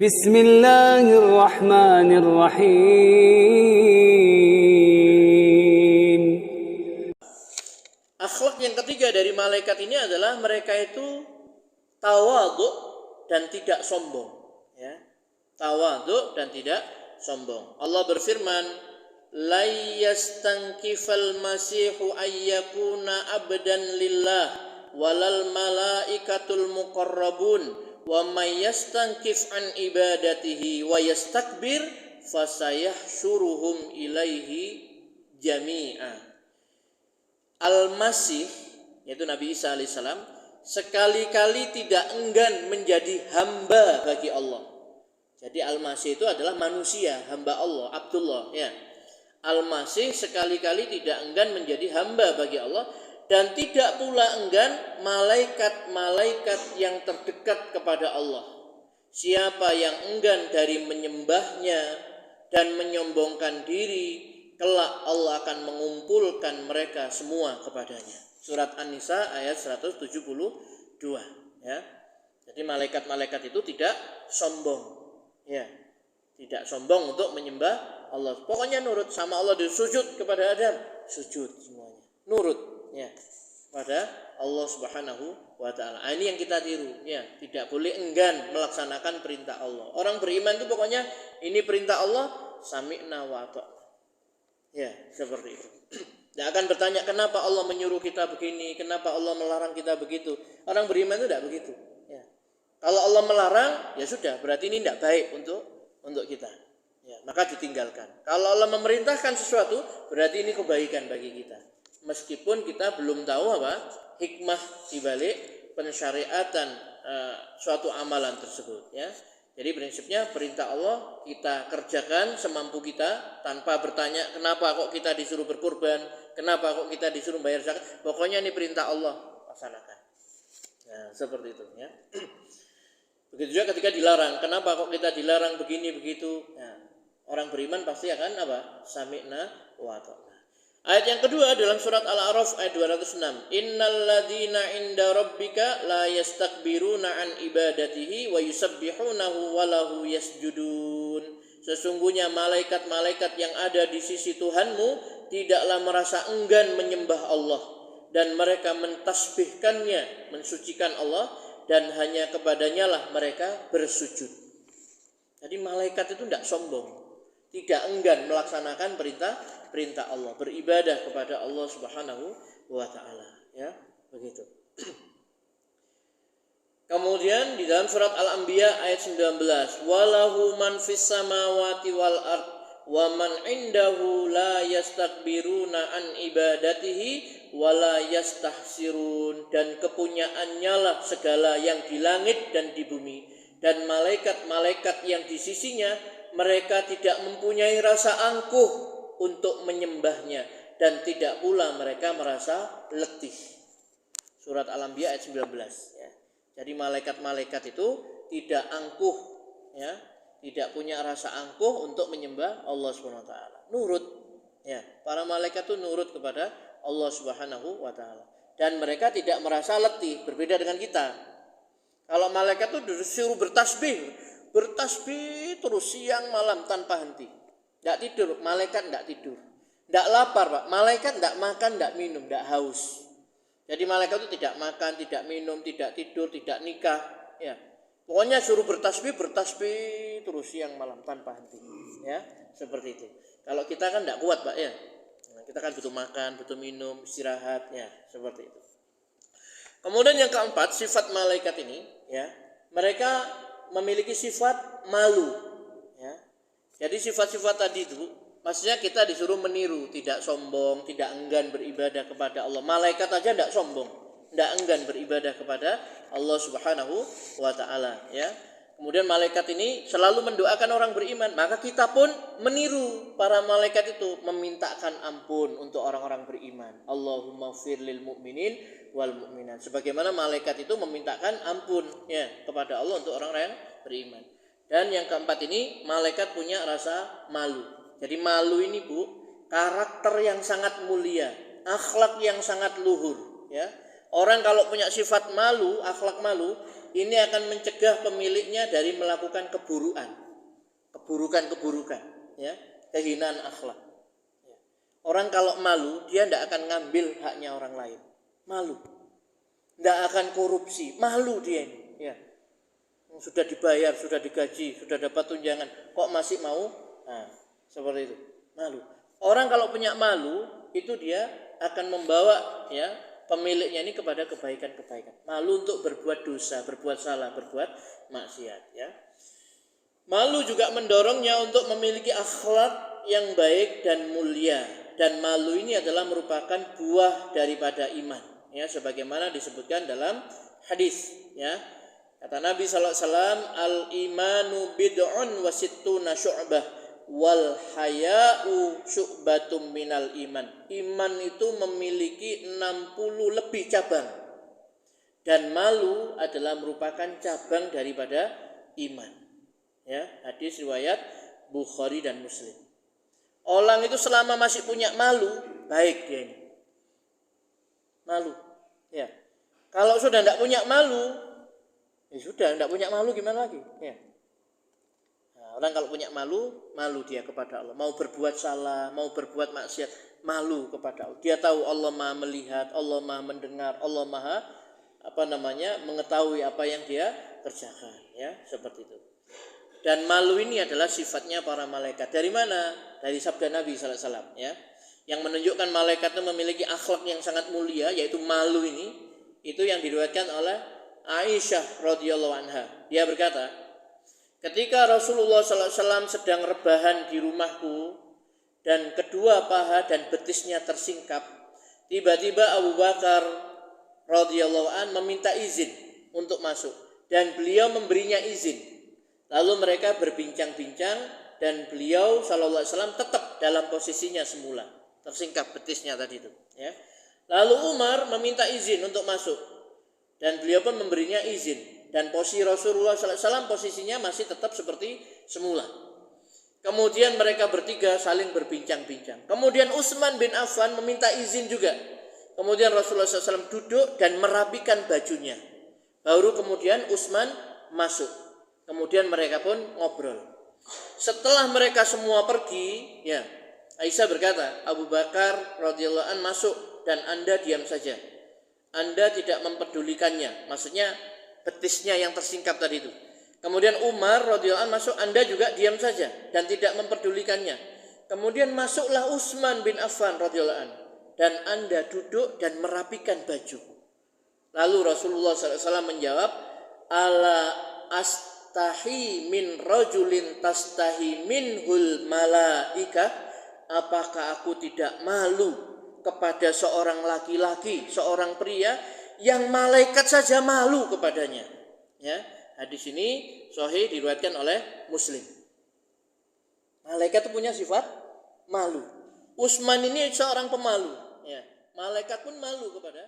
بسم الله الرحمن الرحيم. Akhlak yang ketiga dari malaikat ini adalah mereka itu tawadhu dan tidak sombong. Ya. Tawadhu dan tidak sombong. Allah berfirman, "La yastankifal masihu ayyakuna abdan lillah walal malaikatul muqarrabun wa may yastankif an ibadatihi wa yastakbir fasayahsyuruhum ilaihi jami'a." Al-Masih, yaitu Nabi Isa alaihissalam, sekali-kali tidak enggan menjadi hamba bagi Allah. Jadi Al-Masih itu adalah manusia, hamba Allah, Abdullah. Ya. Al-Masih sekali-kali tidak enggan menjadi hamba bagi Allah, dan tidak pula enggan malaikat-malaikat yang terdekat kepada Allah. Siapa yang enggan dari menyembahnya dan menyombongkan diri, kelak Allah akan mengumpulkan mereka semua kepadanya. Surat An-Nisa ayat 172. Ya. Jadi malaikat-malaikat itu tidak sombong. Ya. Tidak sombong untuk menyembah Allah. Pokoknya nurut sama Allah, disujud kepada Adam, sujud semuanya. Nurut ya pada Allah Subhanahu wa taala. Ini yang kita tiru ya, tidak boleh enggan melaksanakan perintah Allah. Orang beriman itu pokoknya ini perintah Allah, sami'na wa ata'na. Ya, seperti itu. Tidak akan bertanya kenapa Allah menyuruh kita begini, kenapa Allah melarang kita begitu. Orang beriman itu tidak begitu. Ya. Kalau Allah melarang, ya sudah, berarti ini tidak baik untuk kita. Ya, maka ditinggalkan. Kalau Allah memerintahkan sesuatu, berarti ini kebaikan bagi kita. Meskipun kita belum tahu apa hikmah dibalik pensyariatan suatu amalan tersebut. Ya. Jadi prinsipnya perintah Allah kita kerjakan semampu kita tanpa bertanya kenapa kok kita disuruh berkurban, kenapa kok kita disuruh bayar zakat. Pokoknya ini perintah Allah, laksanakan. Nah, seperti itu ya. Begitu juga ketika dilarang, kenapa kok kita dilarang begini begitu. Nah, orang beriman pasti akan apa? Sami'na wa ata'na. Ayat yang kedua dalam surat Al-A'raf ayat 206. Innal ladzina 'inda rabbika la yastakbiruna an ibadatihi wa yusabbihunahu wa lahu yasjudun. Sesungguhnya malaikat-malaikat yang ada di sisi Tuhanmu tidaklah merasa enggan menyembah Allah, dan mereka mentasbihkannya, mensucikan Allah, dan hanya kepadanya lah mereka bersujud. Jadi malaikat itu tidak sombong, tidak enggan melaksanakan perintah Allah, beribadah kepada Allah Subhanahu wa taala, ya, begitu. Kemudian di dalam surat Al-Anbiya ayat 19, walahu man fis samawati wal ard wa man indahu la yastakbiruna an ibadatihi wa la yastahsirun, dan kepunyaannya lah segala yang di langit dan di bumi, dan malaikat-malaikat yang di sisinya, mereka tidak mempunyai rasa angkuh untuk menyembahnya, dan tidak pula mereka merasa letih. Surat Al-Anbiya ayat 19 ya. Jadi malaikat-malaikat itu tidak angkuh ya, tidak punya rasa angkuh untuk menyembah Allah Subhanahu wa taala. Nurut ya. Para malaikat itu nurut kepada Allah Subhanahu wa taala, dan mereka tidak merasa letih, berbeda dengan kita. Kalau malaikat itu disuruh bertasbih terus siang malam tanpa henti. Tidak tidur, malaikat tidak tidur. Tidak lapar, Pak. Malaikat tidak makan, tidak minum, tidak haus. Jadi malaikat itu tidak makan, tidak minum, tidak tidur, tidak nikah. Ya. Pokoknya suruh bertasbih terus siang malam tanpa henti. Ya, seperti itu. Kalau kita kan tidak kuat, Pak, ya. Nah, kita kan butuh makan, butuh minum, istirahat, ya, seperti itu. Kemudian yang keempat, sifat malaikat ini, ya, mereka memiliki sifat malu. Ya. Jadi sifat-sifat tadi itu, maksudnya kita disuruh meniru, tidak sombong, tidak enggan beribadah kepada Allah. Malaikat aja tidak sombong, tidak enggan beribadah kepada Allah Subhanahu wa taala, ya. Kemudian malaikat ini selalu mendoakan orang beriman, maka kita pun meniru para malaikat itu, memintakan ampun untuk orang-orang beriman. Allahumma ighfir lil mu'minin wal mu'minat. Sebagaimana malaikat itu memintakan ampun ya kepada Allah untuk orang-orang yang beriman. Dan yang keempat ini, malaikat punya rasa malu. Jadi malu ini, Bu, karakter yang sangat mulia, akhlak yang sangat luhur, ya. Orang kalau punya sifat malu, akhlak malu, ini akan mencegah pemiliknya dari melakukan keburukan, ya, kehinaan akhlak. Orang kalau malu, dia tidak akan ngambil haknya orang lain. Malu. Tidak akan korupsi. Malu dia ini. Ya. Sudah dibayar, sudah digaji, sudah dapat tunjangan. Kok masih mau? Nah, seperti itu. Malu. Orang kalau punya malu, itu dia akan membawa, ya, pemiliknya ini kepada kebaikan-kebaikan. Malu untuk berbuat dosa, berbuat salah, berbuat maksiat. Ya. Malu juga mendorongnya untuk memiliki akhlak yang baik dan mulia. Dan malu ini adalah merupakan buah daripada iman, ya, sebagaimana disebutkan dalam hadis, ya. Kata Nabi sallallahu alaihi wasallam, al imanu bid'un wa sittuna syu'bah wal haya'u syu'batum minal iman. Iman itu memiliki 60 lebih cabang, dan malu adalah merupakan cabang daripada iman, ya. Hadis riwayat Bukhari dan Muslim. Orang itu selama masih punya malu, baik dia ini. Malu, ya. Kalau sudah tidak punya malu, ya sudah, tidak punya malu gimana lagi, ya. Nah, orang kalau punya malu, malu dia kepada Allah. Mau berbuat salah, mau berbuat maksiat, malu kepada Allah. Dia tahu Allah Maha melihat, Allah Maha mendengar, Allah Maha mengetahui apa yang dia kerjakan, ya, seperti itu. Dan malu ini adalah sifatnya para malaikat. Dari mana? Dari sabda Nabi sallallahu alaihi wasallam, ya. Yang menunjukkan malaikat itu memiliki akhlak yang sangat mulia, yaitu malu ini. Itu yang diriwayatkan oleh Aisyah radhiyallahu anha. Dia berkata, ketika Rasulullah sallallahu alaihi wasallam sedang rebahan di rumahku dan kedua paha dan betisnya tersingkap, tiba-tiba Abu Bakar radhiyallahu an meminta izin untuk masuk dan beliau memberinya izin. Lalu mereka berbincang-bincang dan beliau sallallahu alaihi wasallam tetap dalam posisinya semula, tersingkap betisnya tadi itu, ya. Lalu Umar meminta izin untuk masuk dan beliau pun memberinya izin, dan posisi Rasulullah sallallahu alaihi wasallam posisinya masih tetap seperti semula. Kemudian mereka bertiga saling berbincang-bincang. Kemudian Utsman bin Affan meminta izin juga. Kemudian Rasulullah SAW duduk dan merapikan bajunya. Baru kemudian Utsman masuk. Kemudian mereka pun ngobrol. Setelah mereka semua pergi, ya, Aisyah berkata, Abu Bakar radhiyallahu an masuk dan Anda diam saja. Anda tidak mempedulikannya. Maksudnya betisnya yang tersingkap tadi itu. Kemudian Umar radhiyallahu an masuk, Anda juga diam saja dan tidak mempedulikannya. Kemudian masuklah Utsman bin Affan radhiyallahu an dan Anda duduk dan merapikan baju. Lalu Rasulullah SAW menjawab, ala astahi min rajulin tastahi minhul malaika. Apakah aku tidak malu kepada seorang laki-laki, seorang pria yang malaikat saja malu kepadanya, ya. Hadis ini sahih diriwayatkan oleh Muslim. Malaikat itu punya sifat malu. Utsman ini seorang pemalu, ya. Malaikat pun malu kepada